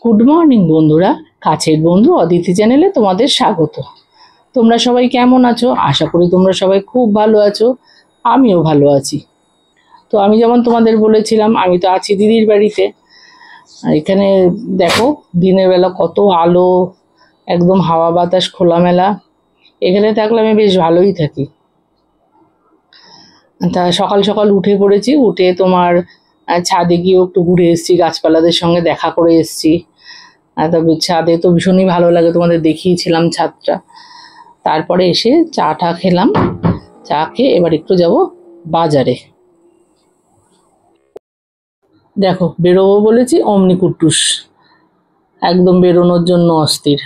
Good morning বন্ধুরা, কাছের বন্ধু অদিতি চ্যানেলে তোমাদের স্বাগত। তোমরা সবাই কেমন আছো? আশা করি তোমরা সবাই খুব ভালো আছো। আমিও ভালো আছি। তো আমি যেমন তোমাদের বলেছিলাম, আমি তো আছি দিদির বাড়িতে। আর এখানে দেখো দিনের বেলা কত আলো, একদম হাওয়া বাতাস খোলামেলা। এখানে থাকলে আমি বেশ ভালোই থাকি। তা সকাল সকাল উঠে পড়েছি, উঠে তোমার ছাদে গিয়েও একটু ঘুরে এসেছি, গাছপালাদের সঙ্গে দেখা করে এসেছি। তবে ছাদে তো ভীষণই ভালো লাগে, তোমাদের দেখিয়েছিলাম ছাদটা। তারপরে এসে চা টা খেলাম, চা খেয়ে এবার একটু যাব বাজারে। দেখো বেরোবো বলেছি, অমনি কুট্টুস একদম বেরোনোর জন্য অস্থির।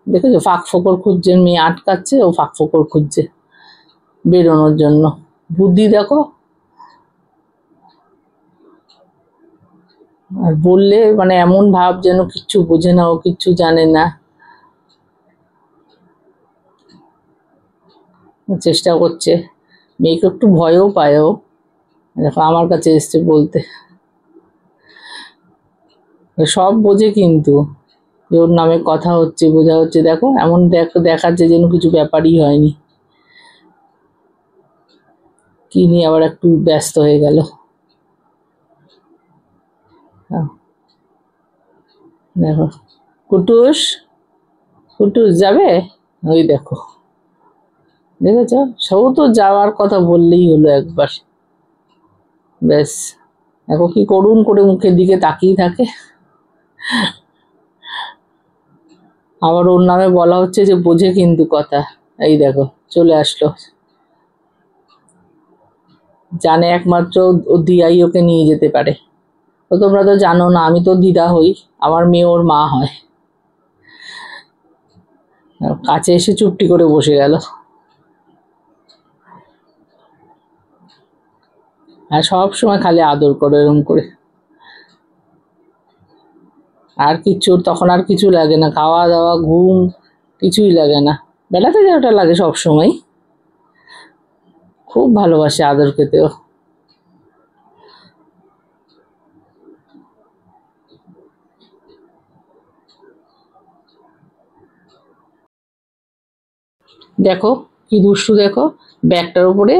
দেখেছো ফাঁক ফোকর খুঁজছে, মেয়ে আটকাচ্ছে, ও ফাঁক ফোকর খুঁজছে বেরোনোর জন্য। বুদ্ধি দেখো। আর বললে মানে এমন ভাব যেন কিচ্ছু বোঝে না, ও কিচ্ছু জানে না। চেষ্টা করছে, মেয়েকে একটু ভয়ও পায় ও। দেখো আমার কাছে এসছে বলতে, সব বোঝে কিন্তু ওর নামে কথা হচ্ছে, বোঝা হচ্ছে। দেখো এমন দেখাচ্ছে যেন কিছু ব্যাপারই হয়নি। কি নিয়ে আবার একটু ব্যস্ত হয়ে গেল। দেখো কুটুস, কুটুস যাবে, ওই দেখো দেখেছ, সব তো যাওয়ার কথা বললেই হলো একবার, ব্যাস। দেখো কি করুন করে মুখের দিকে তাকিয়ে থাকে। আবার ওর নামে বলা হচ্ছে যে বোঝে কিন্তু কথা। এই দেখো চলে আসলো, জানে একমাত্র ও দিয়াই ওকে নিয়ে যেতে পারে। তো তোমরা তো জানো না, আমি তো দিদা হই, আমার মেয়ে ওর মা হয়। কাছে এসে চুপটি করে বসে গেল। আর সব সময় খালি আদর করে এরকম করে। আর কিচ্ছু তখন আর কিছু লাগে না, খাওয়া দাওয়া ঘুম কিছুই লাগে না। বেলাতে যেটা লাগে সব সময়। খুব ভালোবাসে আদর খেতেও। দেখো কি দুষ্টু, দেখো ব্যাগটার উপরে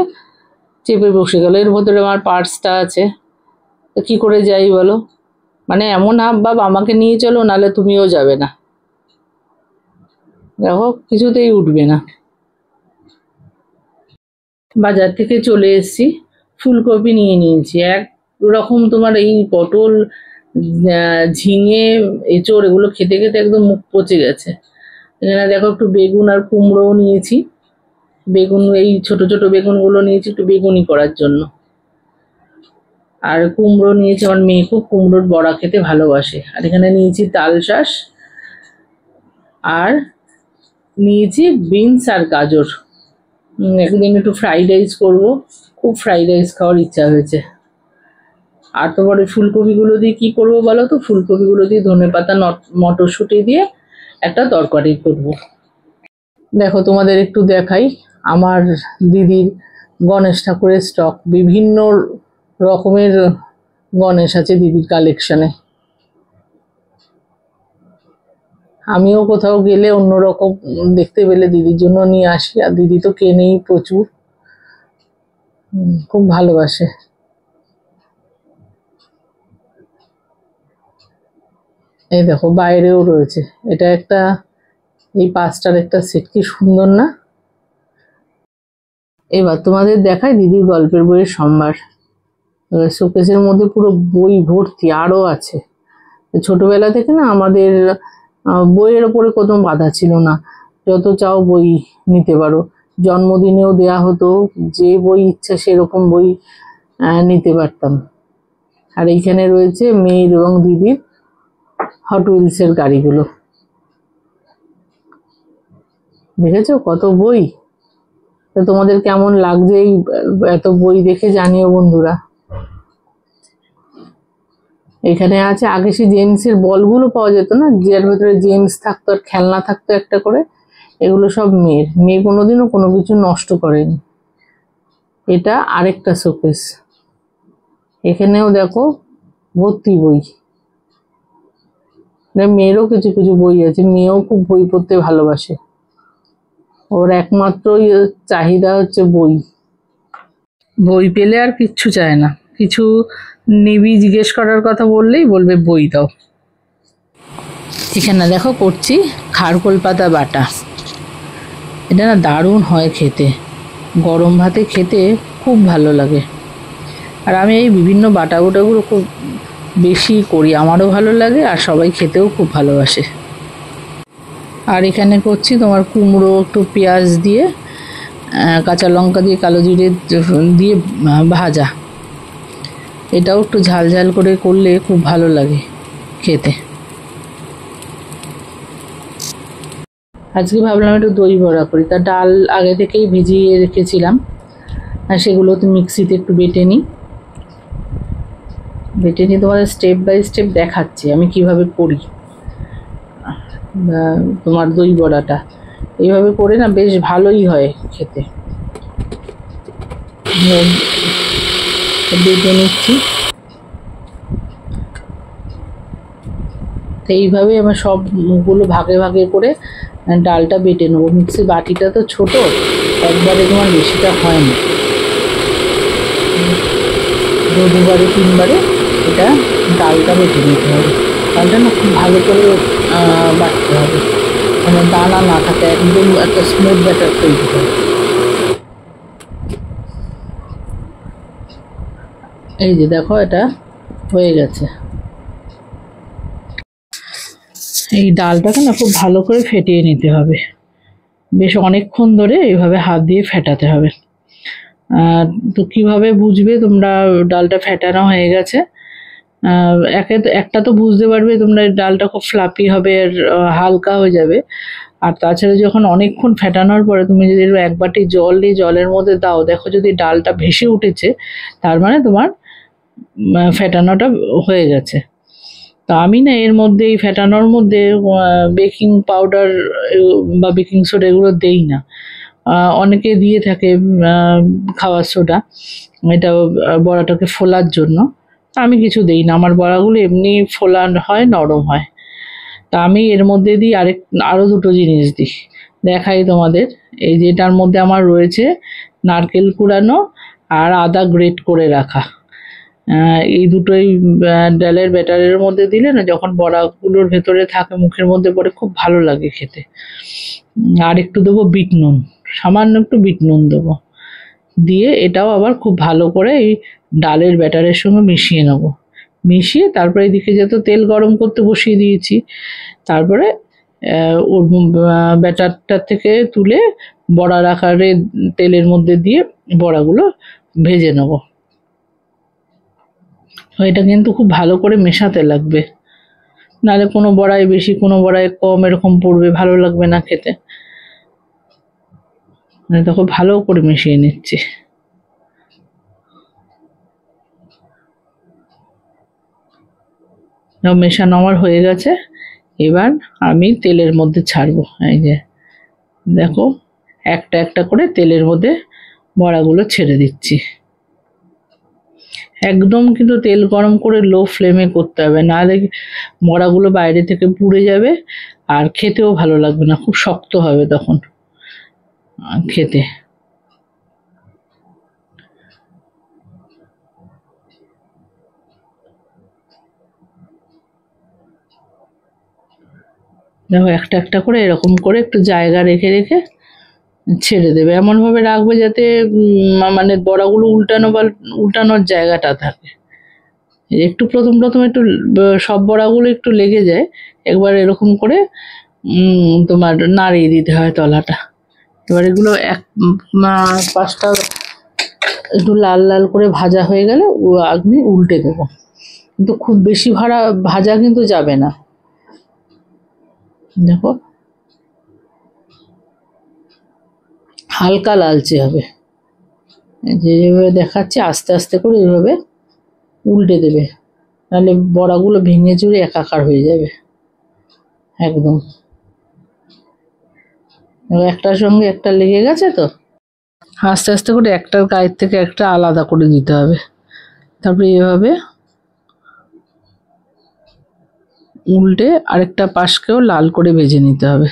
চেপে বসে গেল। এর ভেতরে আমার পার্সটা আছে, তো কি করে যাই বলো? মানে এমন হাব ভাব, আমাকে নিয়ে চলো নাহলে তুমিও যাবে না। দেখো কিছুতেই উঠবে না। বাজার থেকে চলে এসেছি, ফুলকপি নিয়ে নিয়েছি এক রকম। তোমার এই পটল, ঝিঙে, এঁচড় এগুলো খেতে খেতে একদম মুখ পচে গেছে। এখানে দেখো একটু বেগুন আর কুমড়োও নিয়েছি। বেগুন এই ছোট ছোট বেগুনগুলো নিয়েছি একটু বেগুনি করার জন্য। আর কুমড়ো নিয়েছি, আমার মেয়ে খুব কুমড়োর বড়া খেতে ভালোবাসে। আর এখানে নিয়েছি তাল শাঁস, আর নিয়েছি বিনস আর গাজর। একদিন একটু ফ্রাইড রাইস করবো, খুব ফ্রাইড রাইস খাওয়ার ইচ্ছা হয়েছে। আর তোমার ওই ফুলকপিগুলো দিয়ে কি করবো বলো তো? ফুলকপিগুলো দিয়ে ধনেপাতা মটরশুঁটি দিয়ে একটা তরকারি করব। দেখো তোমাদের একটু দেখাই, আমার দিদির গণেশ ঠাকুরের স্টক, বিভিন্ন রকমের গণেশ আছে দিদির কালেকশনে। আমিও কোথাও গেলে অন্যরকম দেখতে পেলে দিদির জন্য নিয়ে আসি, আর দিদি তো কেনেই প্রচুর, খুব ভালোবাসে। এই দেখো বাইরেও রয়েছে, এটা একটা, এই পাঁচটার একটা সেট, কি সুন্দর না? এবার তোমাদের দেখায় দিদির গল্পের বইয়ের সম্ভার। শোকেসের মধ্যে পুরো বই ভর্তি, আরও আছে। ছোটবেলা থেকে না আমাদের বইয়ের ওপরে কোনো বাধা ছিল না, যত চাও বই নিতে পারো। জন্মদিনেও দেয়া হতো, যে বই ইচ্ছা সেরকম বই নিতে পারতাম। আর এইখানে রয়েছে মেয়ের এবং দিদির হট হুইলসের গাড়িগুলো। দেখেছো কত বই? তো তোমাদের কেমন লাগছে এই এত বই দেখে জানিও বন্ধুরা। এখানে আছে, আগে সে জেমসের বলগুলো পাওয়া যেত না, যার ভেতরে জেমস থাকতো আর খেলনা থাকতো একটা করে। এগুলো সব মেয়ের, মেয়ে কোনোদিনও কোনো কিছু নষ্ট করেনি। এটা আরেকটা শোকেস, এখানেও দেখো ভর্তি বই। মেয়েরও কিছু কিছু বই আছে, মেয়েও খুব বই পড়তে ভালোবাসে, ওর একমাত্র চাহিদা হচ্ছে বই। বই পেলে আর কিচ্ছু চায় না, কিছু নিবি জিজ্ঞেস করার কথা বললেই বলবে বই দাও। এখানে দেখো করছি খারকোল পাতা বাটা, এটা না দারুণ হয় খেতে, গরম ভাতে খেতে খুব ভালো লাগে। আর আমি এই বিভিন্ন বাটা বুটাগুলো খুব বেশি করি, আমারও ভালো লাগে আর সবাই খেতেও খুব ভালোবাসে। আর এখানে করছি তোমার কুমড়ো একটু পেঁয়াজ দিয়ে কাঁচা লঙ্কা দিয়ে কালো জিরে দিয়ে ভাজা, এটাও একটু ঝাল ঝাল করে করলে খুব ভালো লাগে খেতে। আজকে ভাবলাম একটু দই বড়া করি, তা ডাল আগে থেকেই ভিজিয়ে রেখেছিলাম, আর সেগুলো তো মিক্সিতে একটু বেটে নিই, তোমাদের স্টেপ বাই স্টেপ দেখাচ্ছি আমি কিভাবে করি। তোমার দই বড়াটা এইভাবে করে না বেশ ভালোই হয় খেতে। বেটে নিচ্ছি, তো এইভাবে আমার সবগুলো ভাগে ভাগে করে ডালটা বেটে নেবো। মিক্সির বাটিটা তো ছোট, একবারে তোমার বেশিটা হয় না, দুবারে তিনবারে এটা ডালটা বেটে নিতে হবে। ডালটা না খুব ভালো করে বাটতে হবে, মানে দানা না থাকে, একদম একটা স্মুথ ব্যাটার তৈরি হয়। এই যে দেখো এটা হয়ে গেছে। এই ডালটাকে না খুব ভালো করে ফেটিয়ে নিতে হবে, বেশ অনেকক্ষণ ধরে এইভাবে হাত দিয়ে ফেটাতে হবে। তো কিভাবে বুঝবে তোমরা ডালটা ফেটানো হয়ে গেছে? একটা তো বুঝতে পারবে তোমরা ডালটা খুব ফ্লাপি হবে আর হালকা হয়ে যাবে। আর তাছাড়া যখন অনেকক্ষণ ফেটানোর পরে তুমি যদি এক বাটি জল দিয়ে জলের মধ্যে দাও, দেখো যদি ডালটা ভেসে উঠেছে, তার মানে তোমার ফেটানোটা হয়ে গেছে। তো আমি না এর মধ্যে এই ফেটানোর মধ্যে বেকিং পাউডার বা বেকিং সোডা এগুলো দেই না, অনেকে দিয়ে থাকে খাওয়ার সোডা, এটা বড়াটাকে ফোলার জন্য। আমি কিছু দেই না, আমার বড়াগুলো এমনি ফোলা হয়, নরম হয়। তা আমি এর মধ্যে দিই আরও দুটো জিনিস দিই, দেখাই তোমাদের। এই যেটার মধ্যে আমার রয়েছে নারকেল কুড়ানো আর আদা গ্রেট করে রাখা, এই দুটোই ডালের ব্যাটারের মধ্যে দিলে না যখন বড়াগুলোর ভেতরে থাকে মুখের মধ্যে পড়ে খুব ভালো লাগে খেতে। আর একটু দেবো বিট নুন, সামান্য একটু বিট নুন দেবো, দিয়ে এটাও আবার খুব ভালো করে এই ডালের ব্যাটারের সঙ্গে মিশিয়ে নেব। মিশিয়ে তারপরে এদিকে যেহেতু তেল গরম করতে বসিয়ে দিয়েছি, তারপরে ওর ব্যাটারটা থেকে তুলে বড়ার আকারে তেলের মধ্যে দিয়ে বড়াগুলো ভেজে নেব। এটা কিন্তু খুব ভালো করে মেশাতে লাগবে, নাহলে কোনো বড়ায় বেশি কোনো বড়ায় কম এরকম পড়বে, ভালো লাগবে না খেতে। দেখো ভালো করে মিশিয়ে নিচ্ছি। মেশানো আমার হয়ে গেছে, এবার আমি তেলের মধ্যে ছাড়বো। এই যে দেখো একটা একটা করে তেলের মধ্যে বড়াগুলো ছেড়ে দিচ্ছি। একদম কিন্তু তেল গরম করে লো ফ্লেমে করতে হবে, নাহলে বড়াগুলো বাইরে থেকে পুড়ে যাবে আর খেতেও ভালো লাগবে না, খুব শক্ত হবে তখন খেতে। দেখো একটা একটা করে এরকম করে একটু জায়গা রেখে রেখে ছেড়ে দেবে, এমনভাবে রাখবে যাতে মানে বড়াগুলো উল্টানোর জায়গাটা থাকে। একটু প্রথম প্রথম একটু সব বড়াগুলো একটু লেগে যায়, একবার এরকম করে তোমার নাড়িয়ে দিতে হয় তলাটা। এবার এগুলো পাঁচটা একটু লাল লাল করে ভাজা হয়ে গেলে আমি উল্টে দেবো, কিন্তু খুব বেশি ভাজা কিন্তু যাবে না। দেখো হালকা লালচে হবে, যেভাবে দেখাচ্ছে আস্তে আস্তে করে এইভাবে উল্টে দেবে, নাহলে বড়াগুলো ভেঙে চুরে একাকার হয়ে যাবে একদম। একটার সঙ্গে একটা লেগে গেছে তো, আস্তে আস্তে করে একটার গায়ের থেকে একটা আলাদা করে দিতে হবে। তারপরে এভাবে উল্টে আরেকটা পাশকেও লাল করে ভেজে নিতে হবে।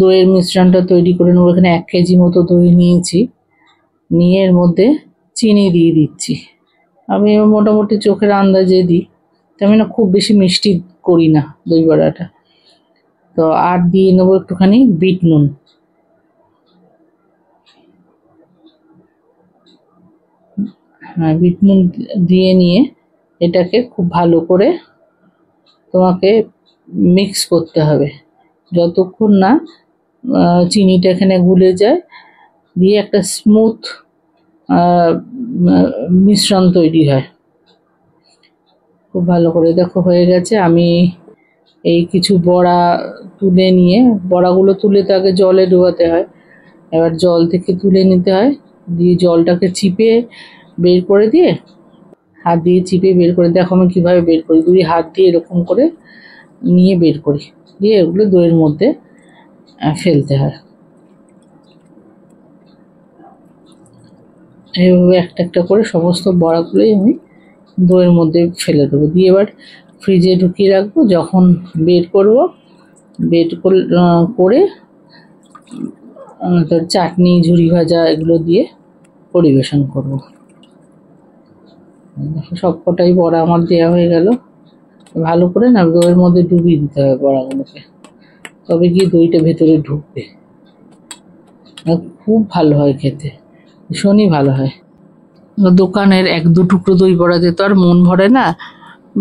দইয়ের মিশ্রণটা তৈরি করে নেবো। এখানে 1 কেজি মতো দই নিয়েছি, নিয়ে এর মধ্যে চিনি দিয়ে দিচ্ছি। আমি মোটামুটি চোখের আন্দাজে দিই, আমি না খুব বেশি মিষ্টি করি না দই বড়াটা। তো আর দিয়ে নেবো একটুখানি বিট নুন। হ্যাঁ, বিট নুন দিয়ে নিয়ে এটাকে খুব ভালো করে তোমাকে মিক্স করতে হবে যতক্ষণ না চিনিটা এখানে গুলে যায়, দিয়ে একটা স্মুথ মিশ্রণ তৈরি হয়। খুব ভালো করে দেখো হয়ে গেছে। আমি এই কিছু বড়া তুলে নিয়ে, বড়াগুলো তুলে তো আগে জলে ডোবাতে হয়, এবার জল থেকে তুলে নিতে হয়, দিয়ে জলটাকে চিপে বের করে দিয়ে, হাত দিয়ে চিপে বের করে, দেখো আমি কীভাবে বের করি, 2 হাত দিয়ে এরকম করে নিয়ে বের করি, দিয়ে এগুলো দইয়ের মধ্যে ফেলতে হয়। এইভাবে একটা একটা করে সমস্ত বড়াগুলোই আমি দইয়ের মধ্যে ফেলে দেবো, দিয়ে এবার ফ্রিজে ঢুকিয়ে রাখবো। যখন বের করব, বের করে তোর চাটনি, ঝুরি ভাজা এগুলো দিয়ে পরিবেশন করব। সবকটাই বড়া আমার দেওয়া হয়ে গেল। ভালো করে না দইয়ের মধ্যে ডুবিয়ে দিতে হবে বড়াগুলোকে, তবে গিয়ে দইটা ভেতরে ঢুকবে। খুব ভালো হয় খেতে, ভীষণই ভালো হয়। দোকানের 1-2 টুকরো দই বড়াতে তো আর মন ভরে না,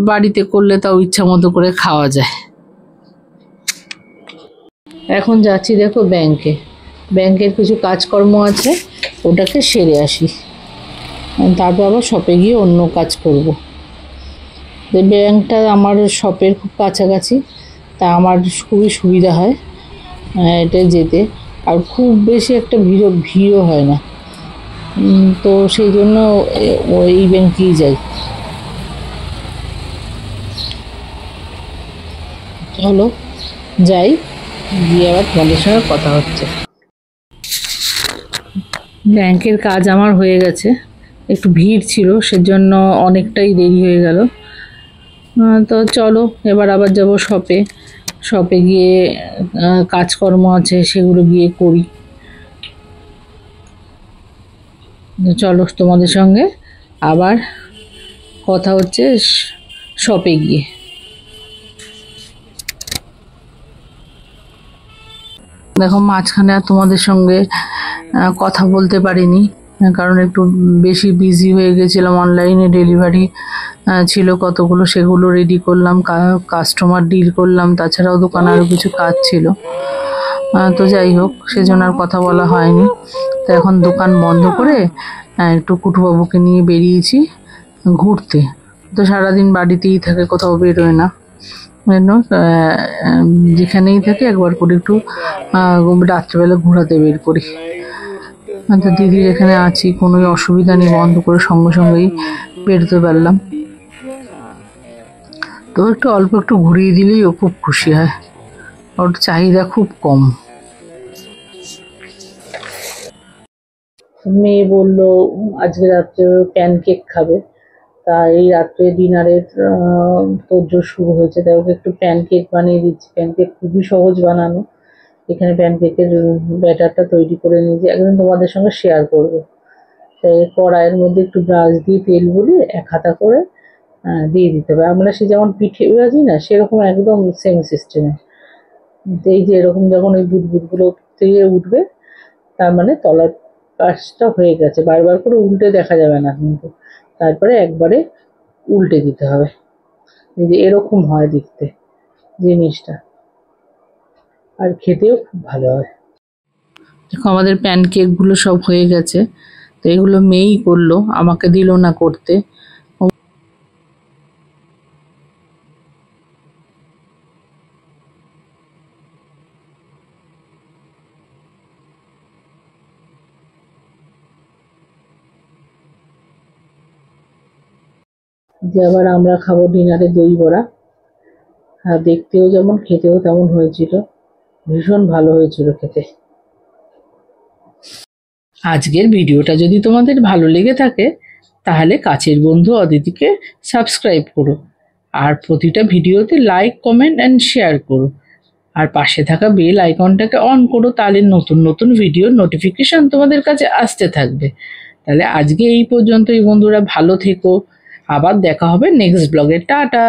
বাড়িতে করলে তাও ইচ্ছা মতো করে খাওয়া যায়। এখন যাচ্ছি দেখো ব্যাংকে, ব্যাংকের কিছু কাজকর্ম আছে, ওটাকে সেরে আসি, তারপর আবার শপে গিয়ে অন্য কাজ করব। ব্যাংকটা আমার শপের খুব কাছাকাছি, তা আমার খুবই সুবিধা হয় এটা যেতে, আর খুব বেশি একটা ভিড়ও হয় না, তো সেই জন্য এই ব্যাংকেই যাই। চলো যাই, গিয়ে আবার তোমাদের সঙ্গে কথা হচ্ছে। ব্যাংকের কাজ আমার হয়ে গেছে, একটু ভিড় ছিল সেজন্য অনেকটাই দেরি হয়ে গেল। তো চলো এবার আবার যাব শপে। শপে গিয়ে কাজকর্ম আছে সেগুলো গিয়ে করি। চলো তোমাদের সঙ্গে আবার কথা হচ্ছে শপে গিয়ে। দেখো মাঝখানে আর তোমাদের সঙ্গে কথা বলতে পারিনি, কারণ একটু বেশি বিজি হয়ে গেছিলাম। অনলাইনে ডেলিভারি ছিল কতগুলো, সেগুলো রেডি করলাম, কাস্টমার ডিল করলাম, তাছাড়াও দোকানে আরও কিছু কাজ ছিল। তো যাই হোক, সেজন্য আর কথা বলা হয়নি। তো এখন দোকান বন্ধ করে একটু কুটুবাবুকে নিয়ে বেরিয়েছি ঘুরতে। তো সারাদিন বাড়িতেই থাকে, কোথাও বেরোয় না, যেখানেই থাকে একবার করে একটু রাত্রেবেলা ঘোরাতে বের করি। তো দিদির এখানে আছি, কোনো অসুবিধা নেই, বন্ধ করে সঙ্গে সঙ্গেই বেরোতে পারলাম। তো একটু অল্প একটু ঘুরিয়ে দিলেই ও খুব খুশি হয়, ওর চাহিদা খুব কম। মেয়ে বলল আজকে রাত্রে প্যানকেক খাবে, তা এই রাত্রে ডিনারের তোড়জোড় শুরু হয়েছে, তাই ওকে একটু প্যানকেক বানিয়ে দিচ্ছি। প্যানকেক খুবই সহজ বানানো। এখানে প্যানকেকের ব্যাটারটা তৈরি করে নিয়েছি, একদিন তোমাদের সঙ্গে শেয়ার করব। তাই কড়াইয়ের মধ্যে একটু ব্রাশ দিয়ে তেল বুলিয়ে এক হাতা করে দিয়ে দিতে হবে। আমরা সে যেমন পিঠে ভাজি না, সেরকম একদম সেম সিস্টেমে। এই যে এরকম যখন ওই বুদবুদগুলো থেকে উঠবে, তার মানে তলার কাজটা হয়ে গেছে। বারবার করে উল্টে দেখা যাবে না কিন্তু, তারপরে একবারে উল্টে দিতে হবে। এই যে এরকম হয় দেখতে জিনিসটা, আর খেতেও খুব ভালো হয়। দেখো আমাদের প্যানকেকগুলো সব হয়ে গেছে। তো এগুলো মেয়েই করলো, আমাকে দিল না করতে। যে আবার আমরা খাবো ডিনারে দই বড়া। আর দেখতেও যেমন খেতেও তেমন হয়েছিল, ভীষণ ভালো হয়েছিল খেতে। আজকের ভিডিওটা যদি তোমাদের ভালো লেগে থাকে তাহলে কাছের বন্ধু অদিতিকে সাবস্ক্রাইব করো, আর প্রতিটা ভিডিওতে লাইক, কমেন্ট অ্যান্ড শেয়ার করো, আর পাশে থাকা বেল আইকনটাকে অন করো, তাহলে নতুন নতুন ভিডিওর নোটিফিকেশন তোমাদের কাছে আসতে থাকবে। তাহলে আজকে এই পর্যন্তই বন্ধুরা, ভালো থেকো, আবার দেখা হবে নেক্সট ব্লগে। টাটা।